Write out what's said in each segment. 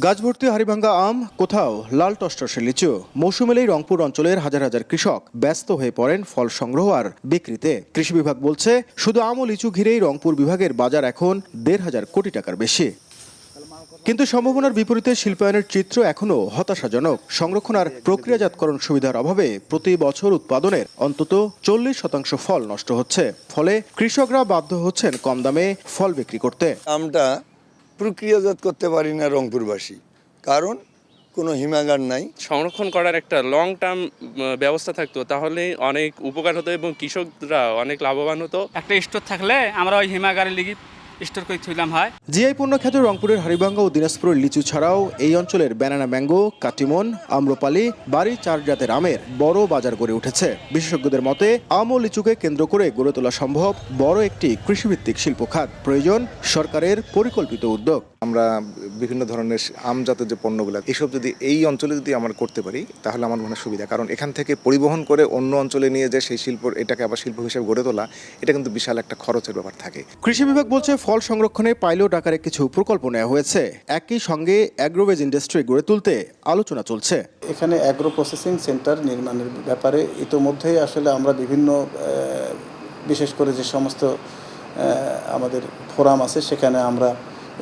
গাছ ভর্তি হাড়িভাঙ্গা আম, কোথাও লাল টসটসে লিচু। মৌসুম এলেই রংপুর অঞ্চলের হাজার হাজার কৃষক ব্যস্ত হয়ে পড়েন ফল সংগ্রহ আর বিক্রিতে। কৃষি বিভাগ বলছে, শুধু আম ও লিচু ঘিরেই রংপুর বিভাগের বাজার এখন ১,৫০০ কোটি টাকার বেশি। কিন্তু সম্ভাবনার বিপরীতে শিল্পায়নের চিত্র এখনও হতাশাজনক। সংরক্ষণ আর প্রক্রিয়াজাতকরণ সুবিধার অভাবে প্রতি বছর উৎপাদনের অন্তত ৪০% ফল নষ্ট হচ্ছে। ফলে কৃষকরা বাধ্য হচ্ছেন কম দামে ফল বিক্রি করতে। আমটা প্রক্রিয়াজাত করতে পারি না রংপুরবাসী, কারণ কোনো হিমাগার নাই। সংরক্ষণ করার একটা লং টার্ম ব্যবস্থা থাকতো তাহলে অনেক উপকার হতো এবং কৃষকরা অনেক লাভবান হতো। একটা স্টোর থাকলে আমরা ওই হিমাগারের লিগে স্টোর করে থইলাম হয়। জিআই পণ্য খ্যাত রংপুরের হাড়িভাঙ্গা ও দিনাজপুরের লিচু ছাড়াও এই অঞ্চলের ব্যানানা ম্যাঙ্গো, কাটিমন, আম্রপালি, বাড়ি চার জাতের আমের বড় বাজার গড়ে উঠেছে। বিশেষজ্ঞদের মতে, আম ও লিচুকে কেন্দ্র করে গড়ে তোলা সম্ভব বড় একটি কৃষিভিত্তিক শিল্প খাত। প্রয়োজন সরকারের পরিকল্পিত উদ্যোগ। আমরা বিভিন্ন ধরনের আমজাত যে পণ্যগুলো, এসব যদি এই অঞ্চলে যদি আমরা করতে পারি তাহলে আমার মনে হয় সুবিধা। কারণ এখান থেকে পরিবহন করে অন্য অঞ্চলে নিয়ে যে সেই শিল্প, এটাকে আবার শিল্প হিসেবে গড়ে তোলা, এটা কিন্তু বিশাল একটা খরচের ব্যাপার থাকে। কৃষি বিভাগ বলছে, ফল সংরক্ষণে পাইলট আকারে কিছু প্রকল্প নেওয়া হয়েছে। একই সঙ্গে অ্যাগ্রোভেজ ইন্ডাস্ট্রি গড়ে তুলতে আলোচনা চলছে। এখানে অ্যাগ্রো প্রসেসিং সেন্টার নির্মাণের ব্যাপারে ইতোমধ্যেই আসলে আমরা বিভিন্ন বিশেষ করে যে সমস্ত আমাদের ফোরাম আছে সেখানে আমরা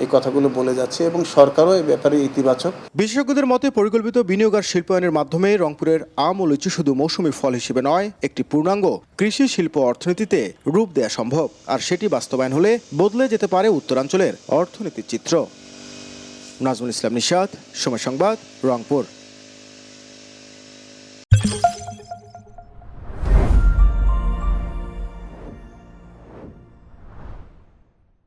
এই কথাগুলো বলে যাচ্ছি এবং সরকারও এই ব্যাপারে ইতিবাচক। বিশেষজ্ঞদের মতে, পরিকল্পিত বিনিয়োগ আর শিল্পায়নের মাধ্যমে রংপুরের আম ও লিচু শুধু মৌসুমী ফল হিসেবে নয়, একটি পূর্ণাঙ্গ কৃষি শিল্প অর্থনীতিতে রূপ দেওয়া সম্ভব। আর সেটি বাস্তবায়ন হলে বদলে যেতে পারে উত্তরাঞ্চলের অর্থনীতির চিত্র। নাজমুল ইসলাম নিশাত, সময় সংবাদ, রংপুর।